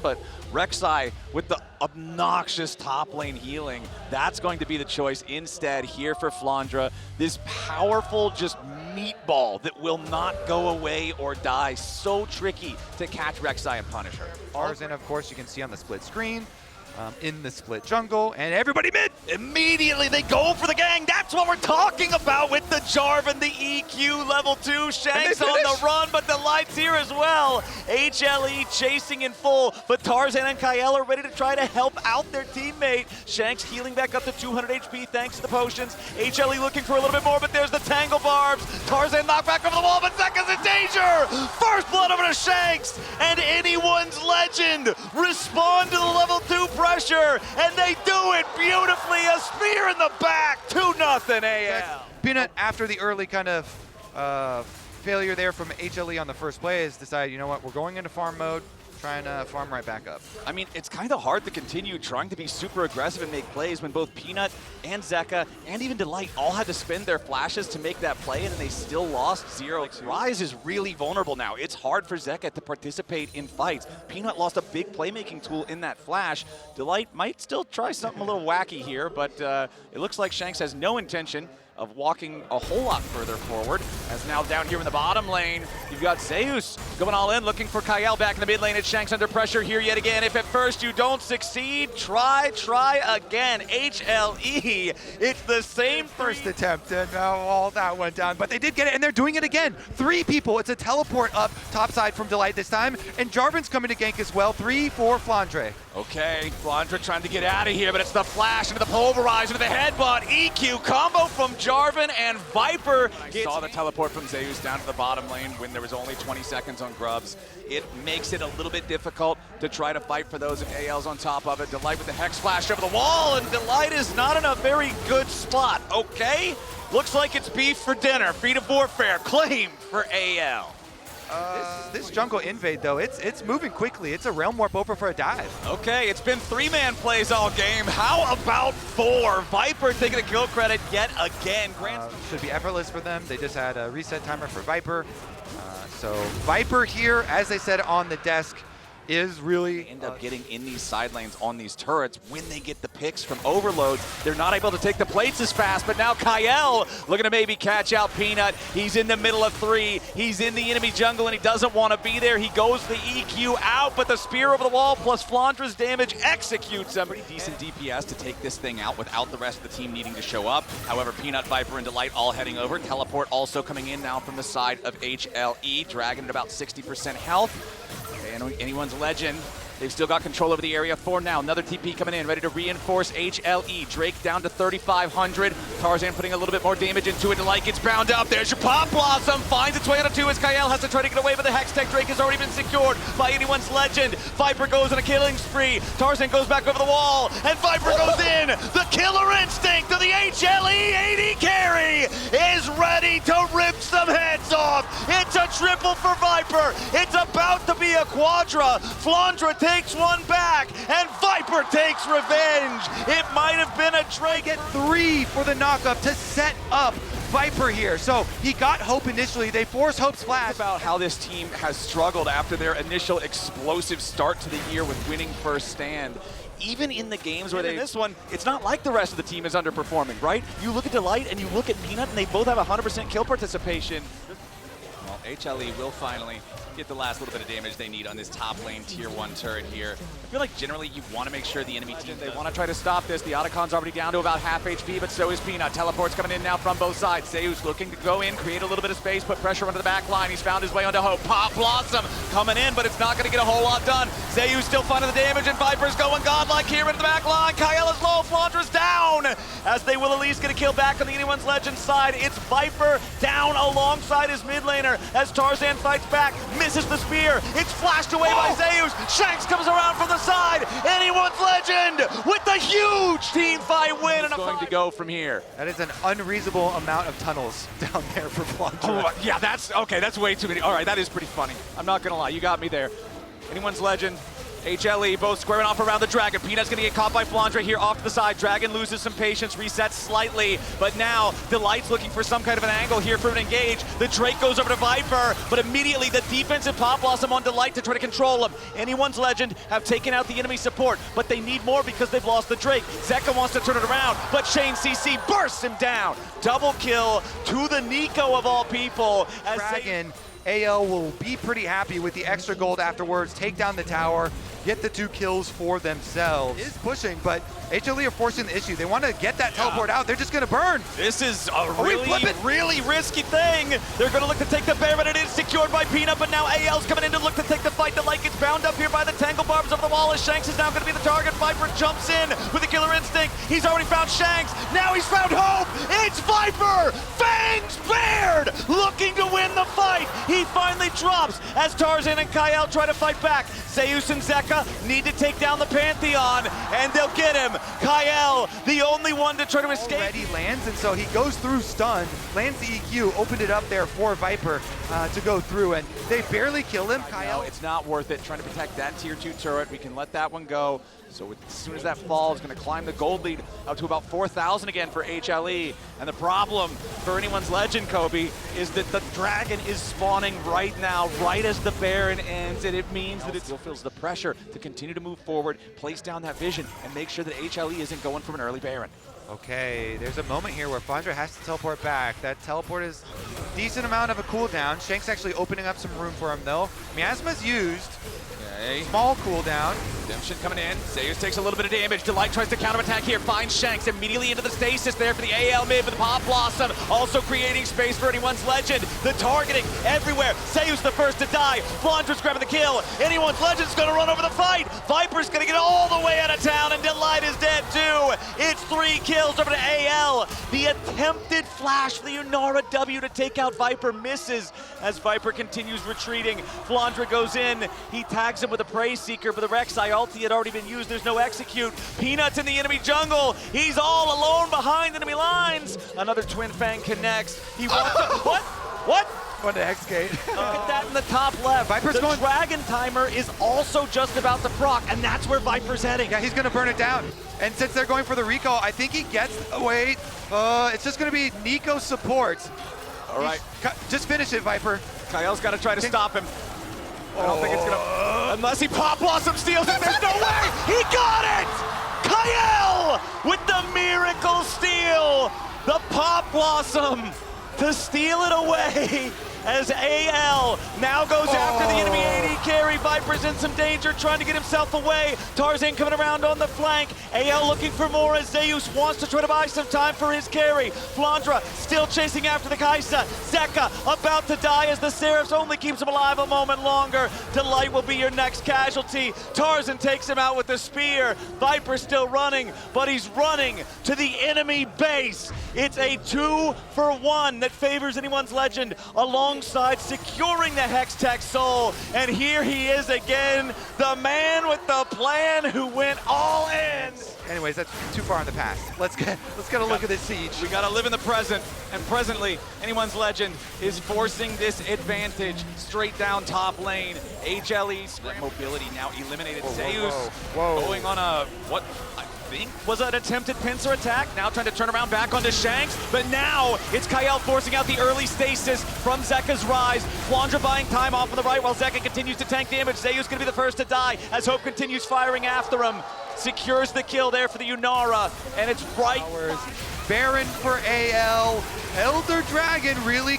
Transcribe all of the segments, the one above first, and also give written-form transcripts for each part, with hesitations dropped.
but Rek'Sai with the obnoxious top lane healing, that's going to be the choice instead here for Flandre. This powerful just meatball that will not go away or die. So tricky to catch Rek'Sai and punish her. Tarzan, of course, you can see on the split screen. In the split jungle, and everybody mid! Immediately they go for the gang. That's what we're talking about with the Jarvan, the EQ level 2. Shanks on the run, but the Light's here as well. HLE chasing in full, but Tarzan and Kael are ready to try to help out their teammate. Shanks healing back up to 200 HP thanks to the potions. HLE looking for a little bit more, but there's the Tangle Barbs. Tarzan knocked back over the wall, but Zeka's in danger! First blood over to Shanks, and anyone's legend respond to the level 2 pressure, and they do it beautifully. A spear in the back, 2-0 AL. Peanut, after the early kind of failure there from HLE on the first play, has decided, you know what, we're going into farm mode, trying to farm right back up. I mean, it's kind of hard to continue trying to be super aggressive and make plays when both Peanut and Zeka and even Delight all had to spend their flashes to make that play, and then they still lost 0. Ryze is really vulnerable now. It's hard for Zeka to participate in fights. Peanut lost a big playmaking tool in that flash. Delight might still try something a little wacky here, but it looks like Shanks has no intention of walking a whole lot further forward. As now down here in the bottom lane, you've got Zeus going all in, looking for Kael back in the mid lane. It's Shanks under pressure here yet again. If at first you don't succeed, try again. HLE, it's the same first attempt, and all that went down, but they did get it, and they're doing it again. 3 people, it's a teleport up topside from Delight this time, and Jarvan's coming to gank as well. 3 for Flandre. Okay, Flandre trying to get out of here, but it's the flash into the pulverize, into the headbutt. EQ combo from Jarvan, and Viper saw the teleport from Zeus down to the bottom lane when there was only 20 seconds on Grubs. It makes it a little bit difficult to try to fight for those if AL's on top of it. Delight with the Hex Flash over the wall, and Delight is not in a very good spot. Okay, looks like it's beef for dinner. Feet of Warfare claimed for AL. This jungle invade, though, it's moving quickly. It's a Realm Warp over for a dive. Okay, it's been 3-man plays all game. How about 4? Viper taking the kill credit yet again. Should be effortless for them. They just had a reset timer for Viper. So Viper here, as they said on the desk, is really end up getting in these side lanes on these turrets when they get the picks from overloads. They're not able to take the plates as fast, but now Kael looking to maybe catch out Peanut. He's in the middle of 3. He's in the enemy jungle and he doesn't want to be there. He goes the EQ out, but the spear over the wall plus Flandre's damage executes him. Pretty decent DPS to take this thing out without the rest of the team needing to show up. However, Peanut, Viper, and Delight all heading over. Teleport also coming in now from the side of HLE. Dragon at about 60% health. Anyone's legend. They've still got control over the area for now. Another TP coming in, ready to reinforce HLE. Drake down to 3,500. Tarzan putting a little bit more damage into it. Delight gets bound up. There's your Pop Blossom. Finds its way out of 2 as Kael has to try to get away, but the Hextech Drake has already been secured by anyone's legend. Viper goes on a killing spree. Tarzan goes back over the wall, and Viper goes in. The killer instinct of the HLE AD carry is ready to rip some heads off. It's a triple for Viper. It's about to be a quadra. Flandre takes one back, and Viper takes revenge. It might have been a Drake. Get 3 for the knockup to set up Viper here. So he got Hope initially. They force Hope's flash. About how this team has struggled after their initial explosive start to the year with winning first stand. Even in the games where this one, it's not like the rest of the team is underperforming, right? You look at Delight and you look at Peanut, and they both have 100% kill participation. Well, HLE will finally get the last little bit of damage they need on this top lane tier 1 turret here. I feel like generally you want to make sure the enemy team, they want to try to stop this. The Otacon's already down to about half HP, but so is Peanut. Teleport's coming in now from both sides. Zeus looking to go in, create a little bit of space, put pressure onto the back line. He's found his way onto Hope. Pop Blossom coming in, but it's not going to get a whole lot done. Zeus still finding the damage, and Viper's going godlike here into the back line. Kael is low, Flandre's down, as they will at least get a kill back on the Anyone's Legend side. It's Viper down alongside his mid laner as Tarzan fights back, misses the spear. It's flashed away by Zeus. Shanks comes around from the side. Anyone's Legend with the huge team fight win. And going to go from here. That is an unreasonable amount of tunnels down there for Flandre. Oh, yeah, that's okay. That's way too many. All right, that is pretty funny. I'm not gonna lie. You got me there. Anyone's Legend HLE both squaring off around the Dragon. Peanut's gonna get caught by Flandre here off to the side. Dragon loses some patience, resets slightly, but now Delight's looking for some kind of an angle here for an engage. The Drake goes over to Viper, but immediately the defensive Pop Blossom on Delight to try to control him. Anyone's Legend have taken out the enemy support, but they need more because they've lost the Drake. Zeka wants to turn it around, but Shane CC bursts him down. Double kill to the Nico of all people. As Dragon, AL will be pretty happy with the extra gold afterwards, take down the tower, get the 2 kills for themselves. Is pushing, but HLE are forcing the issue. They want to get that teleport out. They're just going to burn. This is a really risky thing. They're going to look to take the Baron. It is secured by Peanut, but now AL's coming in to look to take the fight. Delight gets bound up here by the Tangle Barbs over the wall as Shanks is now going to be the target. Viper jumps in with a killer instinct. He's already found Shanks. Now he's found Hope. It's Viper. Fangs bared, looking to win the fight. He finally drops as Tarzan and Kael try to fight back. Zeus and Zeka need to take down the Pantheon, and they'll get him. Kael, the only one to try to escape. Already lands, and so he goes through stun, lands the EQ, opened it up there for Viper to go through, and they barely kill him. Kael, it's not worth it trying to protect that tier 2 turret. We can let that one go. So as soon as that falls, going to climb the gold lead up to about 4,000 again for HLE. And the problem for anyone's Legend, Kobe, is that the Dragon is spawning right now, right as the Baron ends, and it means that it still feels the pressure to continue to move forward, place down that vision, and make sure that HLE isn't going from an early Baron. Okay, there's a moment here where Flandre has to teleport back. That teleport is a decent amount of a cooldown. Shank's actually opening up some room for him though. Miasma's used. Okay. Small cooldown. Redemption coming in. Zeus takes a little bit of damage. Delight tries to counterattack here. Finds Shanks immediately into the stasis there for the AL mid with the Pop Blossom. Also creating space for anyone's Legend. The targeting everywhere. Zeus the first to die. Flandre's grabbing the kill. Anyone's Legend's gonna run over the fight. Viper's gonna get all the way out of town, and Delight is dead too. It's 3 kills over to AL. The attempted flash for the Unara W to take out Viper misses as Viper continues retreating. Flandre goes in. He tags him with a Praise Seeker, but the Rek'Sai ulti had already been used. There's no execute. Peanut's in the enemy jungle. He's all alone behind enemy lines. Another Twin Fang connects. He wants to... What? Going to Hexgate. Look at that in the top left. Viper's the Dragon timer is also just about to proc, and that's where Viper's heading. Yeah, he's going to burn it down. And since they're going for the recall, I think he gets... Wait. It's just going to be Nico support. All right. Just finish it, Viper. Kael's got to try to stop him. I don't think it's gonna, unless he Pop Blossom steals it, there's no way! He got it! Kael with the miracle steal! The Pop Blossom to steal it away as AL now goes after the enemy AD carry. Viper's in some danger, trying to get himself away. Tarzan coming around on the flank. AL looking for more as Zeus wants to try to buy some time for his carry. Flandre still chasing after the Kaisa. Zeka about to die as the Seraphs only keeps him alive a moment longer. Delight will be your next casualty. Tarzan takes him out with the spear. Viper still running, but he's running to the enemy base. It's a 2-for-1 that favors anyone's Legend alongside securing the Hextech Soul. And here he is again, the man with the plan who went all in. Anyways, that's too far in the past. Let's get a look at this siege. We gotta live in the present, and presently, anyone's Legend is forcing this advantage straight down top lane. HLE's mobility now eliminated. Zeus going on a, what I think was an attempted pincer attack, now trying to turn around back onto Shanks, but now it's Kael forcing out the early stasis from Zeka's rise. Flandre buying time off on the right while Zeka continues to tank damage. Zeus gonna be the first to die as Hope continues firing after him. Secures the kill there for the Unara, and it's right. Baron for AL. Elder Dragon really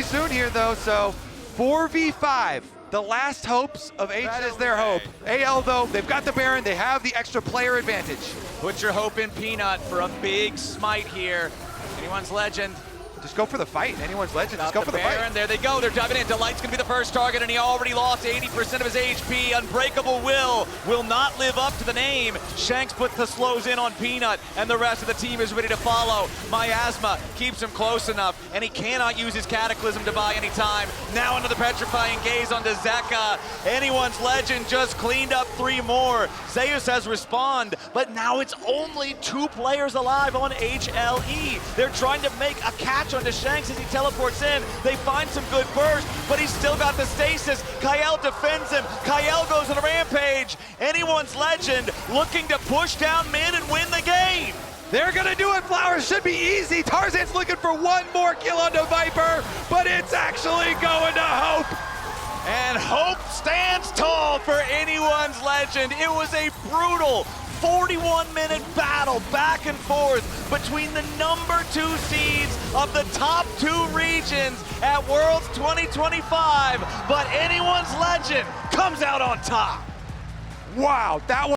soon here though, so 4v5. The last hopes of HL. That is their hope. AL though, they've got the Baron, they have the extra player advantage. Put your hope in Peanut for a big smite here. Anyone's Legend. Just go for the fight. Anyone's Legend, just go for the fight. There they go, they're diving in. Delight's gonna be the first target, and he already lost 80% of his HP. Unbreakable will not live up to the name. Shanks put the slows in on Peanut, and the rest of the team is ready to follow. Miasma keeps him close enough, and he cannot use his Cataclysm to buy any time. Now into the Petrifying Gaze onto Zeka. Anyone's Legend just cleaned up 3 more. Zeus has respawned, but now it's only 2 players alive on HLE. They're trying to make a catch catch onto Shanks as he teleports in. They find some good burst, but he's still got the stasis. Kael defends him. Kael goes on a rampage. Anyone's Legend looking to push down mid and win the game. They're gonna do it, Flowers. Should be easy. Tarzan's looking for one more kill onto Viper, but it's actually going to Hope. And Hope stands tall for Anyone's Legend. It was a brutal 41-minute battle back and forth between the number 2 seeds of the top 2 regions at Worlds 2025, but Anyone's Legend comes out on top. Wow, that was